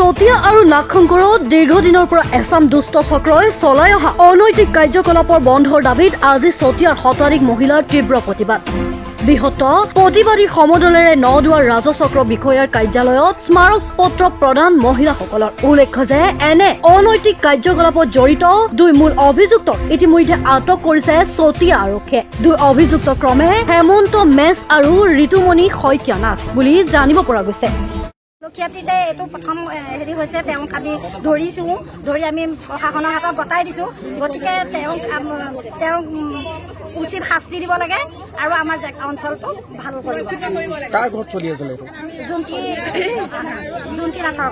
চতিয়া আৰু নাগশংকৰত দীৰ্ঘদিনৰ পৰা এছাম দুষ্ট চক্ৰই চলাই অহা অনৈতিক কাৰ্যকলাপৰ বন্ধৰ দাবীত আজি চতিয়াৰ শতাধিক মহিলাৰ তীব্ৰ প্ৰতিবাদ। বৃহৎ প্ৰতিবাদী সমদলেৰে নদুৱাৰ ৰাজচক্ৰ বিষয়াৰ কাৰ্যালয়ত স্মাৰক পত্ৰ প্ৰদান মহিলাসকলৰ। উল্লেখ্য যে এনে অনৈতিক কাৰ্যকলাপত জড়িত দুই মূল অভিযুক্তক ইতিমধ্যে আটক কৰিছে চতিয়া আৰক্ষীয়ে। দুই অভিযুক্ত ক্ৰমে হেমন্ত মেছ আৰু ঋতুমণি শইকীয়া নাথ বুলি জানিব পৰা গৈছে। লক্ষীয়াতীতে এইটো প্ৰথম হেৰি হৈছে, তেওঁক আমি ধৰিছোঁ, ধৰি আমি প্ৰশাসনৰ হাতত গতাই দিছোঁ। গতিকে তেওঁক উচিত শাস্তি দিব লাগে আৰু আমাৰ অঞ্চলটো ভাল কৰিব। কাৰ ঘৰত চলি আছিলে? জুন্তি নাথৰ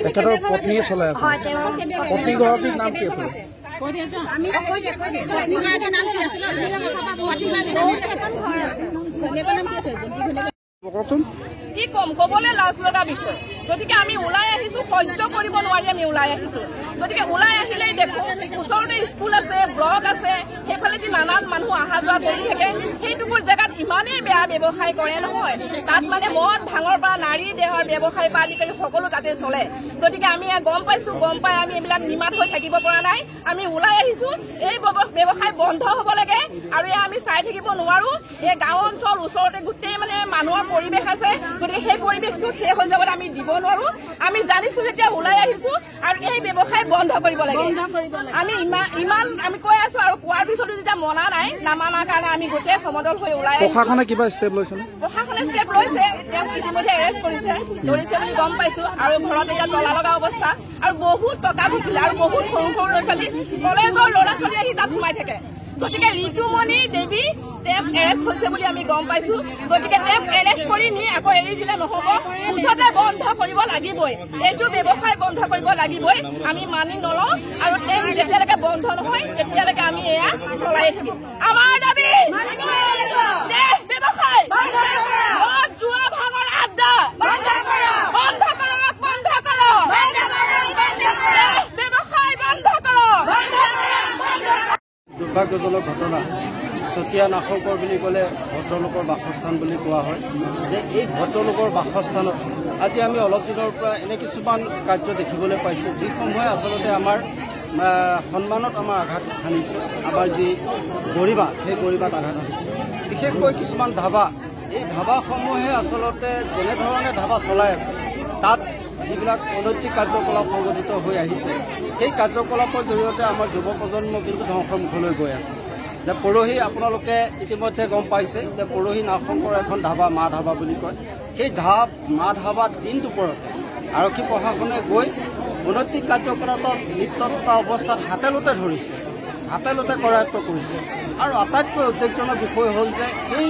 তেখেতৰ পত্নীয়ে চলাই আছে। হয়, তেওঁৰ পত্নী গৰাকীৰ নাম কি আছিল? কওকচোন। কি কম, ক'বলৈ লাজ লগা বিষয়। গতিকে আমি ওলাই আহিছোঁ, সহ্য কৰিব নোৱাৰি আমি ওলাই আহিছোঁ। গতিকে ওলাই আহিলেই দেখোঁ ওচৰতে স্কুল আছে, ব্লক আছে, সেইফালেদি নানান মানুহ অহা যোৱা কৰি থাকে। সেইটুকুৰ জেগাত ইমানেই বেয়া ব্যৱসায় কৰে নহয়, তাত মানে মদ ভাঙৰ পৰা নাৰী দেহৰ ব্যৱসায় পৰা আদি কৰি সকলো তাতে চলে। গতিকে আমি গম পাইছোঁ, গম পাই আমি এইবিলাক নিমাত হৈ থাকিব পৰা নাই। আমি ওলাই আহিছোঁ, এই ব্যৱসায় বন্ধ হ'ব লাগে আৰু আমি চাই থাকিব নোৱাৰোঁ। এই গাঁও অঞ্চল ওচৰতে গোটেই মানে মানুহৰ পৰিৱেশ আছে, গতিকে সেই পৰিৱেশটো শেষ হৈ যাবলৈ আমি দিব নোৱাৰোঁ। আমি জানিছোঁ যেতিয়া ওলাই আহিছোঁ আৰু এই ব্যৱসায় বন্ধ কৰিব লাগে। আমি ইমান আমি কৈ আছোঁ আৰু কোৱাৰ পিছতো যেতিয়া মনা নাই, নামানাৰ কাৰণে আমি গোটেই সমদল হৈ ওলাই আহিছোঁ। প্ৰশাসনে কিবা ষ্টেপ লৈছে? প্ৰশাসনে ষ্টেপ লৈছে, তেওঁক ইতিমধ্যে এৰেষ্ট কৰিছে, ধৰিছে বুলি গম পাইছোঁ। আৰু ঘৰত এতিয়া তলা লগা অৱস্থা আৰু বহুত টকা ঘটিলে আৰু বহুত সৰু সৰু ল'ৰা ছোৱালী, কলেজৰ ল'ৰা ছোৱালী আহি তাত সোমাই থাকে। গতিকে ঋতুমণি দেৱী তেওঁক এৰেষ্ট হৈছে বুলি আমি গম পাইছোঁ। গতিকে তেওঁক এৰেষ্ট কৰি নি আকৌ এৰি দিলে নহ'ব, মুঠতে বন্ধ কৰিব লাগিবই। এইটো ব্যৱসায় বন্ধ কৰিব লাগিবই, আমি মানি নলওঁ। আৰু তেওঁ যেতিয়ালৈকে বন্ধ নহয় তেতিয়ালৈকে আমি এয়া চলাই থাকিম। আমাৰ দাবী দেশ ব্যৱসায় জুৱা ভাঙৰ আড্ডা বন্ধ কৰক, বন্ধ কৰক, বন্ধ কৰক, ব্যৱসায় বন্ধ কৰক। দুৰ্ভাগ্যজনক ঘটনা। চতিয়া নাগশংকৰ বুলি ক'লে ভদ্ৰলোকৰ বাসস্থান বুলি কোৱা হয়। যে এই ভদ্ৰলোকৰ বাসস্থানত আজি আমি অলপ দিনৰ পৰা এনে কিছুমান কাৰ্য দেখিবলৈ পাইছোঁ, যিসমূহে আচলতে আমাৰ সন্মানত আমাৰ আঘাত সানিছে, আমাৰ যি গৰিমা সেই গৰিমাত আঘাত সানিছে। বিশেষকৈ কিছুমান ধাবা, এই ধাবাসমূহে আচলতে যেনেধৰণে ধাবা চলাই আছে, তাত যিবিলাক অনৈতিক কাৰ্যকলাপ সংঘটিত হৈ আহিছে, সেই কাৰ্যকলাপৰ জৰিয়তে আমাৰ যুৱ প্ৰজন্ম কিন্তু ধ্বংসৰ মুখলৈ গৈ আছে। যে পৰহি আপোনালোকে ইতিমধ্যে গম পাইছে যে পৰহি নাগশংকৰ এখন ধাবা, মা ধাবা বুলি কয়, সেই মা ধাবাত দিন দুপৰতে আৰক্ষী প্ৰশাসনে গৈ অনৈতিক কাৰ্যকলাপত লিপ্ত থকা অৱস্থাত হাতে লোতে ধৰিছে, হাতে লোতে কৰায়ত্ব কৰিছে। আৰু আটাইতকৈ উদ্বেগজনক বিষয় হ'ল যে এই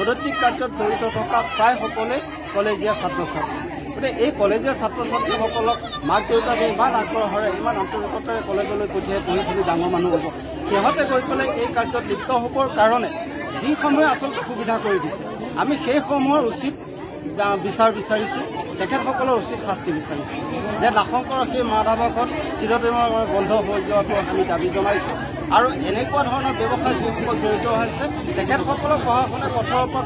অনৈতিক কাৰ্যত জড়িত থকা প্ৰায় সকলোৱে কলেজীয়া ছাত্ৰ ছাত্ৰী। গতিকে এই কলেজীয়া ছাত্ৰ ছাত্ৰীসকলক মাক দেউতাকে ইমান আগ্ৰহেৰে, ইমান আন্তৰিকতাৰে কলেজলৈ পঠিয়াই পঢ়ি ডাঙৰ মানুহ হ'ব, সিহঁতে গৈ পেলাই এই কাৰ্যত লিপ্ত হ'বৰ কাৰণে যিসমূহে আচলতে সুবিধা কৰি দিছে, আমি সেইসমূহৰ উচিত বিচাৰ বিচাৰিছোঁ, তেখেতসকলৰ উচিত শাস্তি বিচাৰিছোঁ। যে নাগশংকৰ সেই মা ধাবাখন চিৰদিনৰ বাবে বন্ধ হৈ যোৱাটো আমি দাবী জনাইছোঁ। আৰু এনেকুৱা ধৰণৰ ব্যৱসায় যিসকল জড়িত হৈছে, তেখেতসকলক প্ৰশাসনে কঠোৰৰ পৰা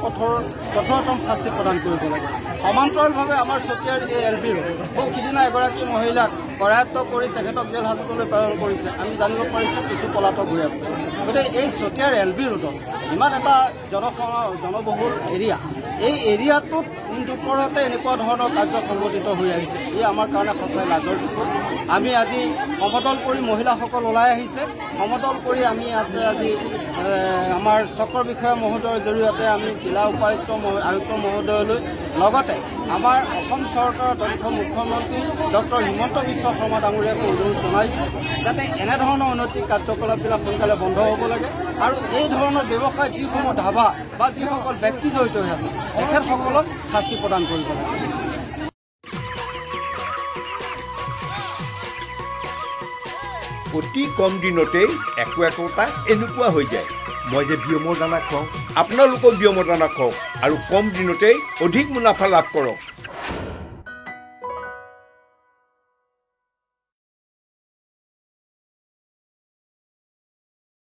কঠোৰতম শাস্তি প্ৰদান কৰিব লাগে। সমান্তৰালভাৱে আমাৰ চতিয়াৰ এই LB ৰোড সিদিনা এগৰাকী মহিলাক কৰায়ত্ব কৰি তেখেতক জেল হাজতলৈ প্ৰেৰণ কৰিছে, আমি জানিব পাৰিছোঁ কিছু পলাতক হৈ আছে। গতিকে এই চতিয়াৰ LB ৰোডত ইমান এটা জনবহুল এৰিয়া, এই এৰিয়াটোত দুপৰতে এনেকুৱা ধৰণৰ কাৰ্য সংঘটিত হৈ আহিছে, ই আমাৰ কাৰণে সঁচাই লাজৰ বিষয়। আমি আজি সমদল কৰি মহিলাসকল ওলাই আহিছে, সমদল কৰি আমি ইয়াতে আজি আমাৰ চক্ৰ বিষয়া মহোদয়ৰ জৰিয়তে আমি জিলা উপায়ুক্ত আয়ুক্ত মহোদয়লৈ, লগতে আমাৰ অসম চৰকাৰৰ দক্ষ মুখ্যমন্ত্ৰী ডক্টৰ হিমন্ত বিশ্ব শৰ্মা ডাঙৰীয়াক অনুৰোধ জনাইছোঁ যাতে এনেধৰণৰ অনৈতিক কাৰ্যকলাপবিলাক সোনকালে বন্ধ হ'ব লাগে। আৰু এই ধৰণৰ ব্যৱসায় যিসমূহ ধাবা বা যিসকল ব্যক্তি জড়িত হৈ আছে, তেখেতসকলক শাস্তি প্ৰদান কৰিব লাগে। অতি কম দিনতেই একোটা এনেকুৱা হৈ যায়। মই যে বিয়মৰ দানা খুৱাওঁ, আপোনালোকেও বিয়মৰ দানা খুৱাওক আৰু কম দিনতেই অধিক মুনাফা লাভ কৰক।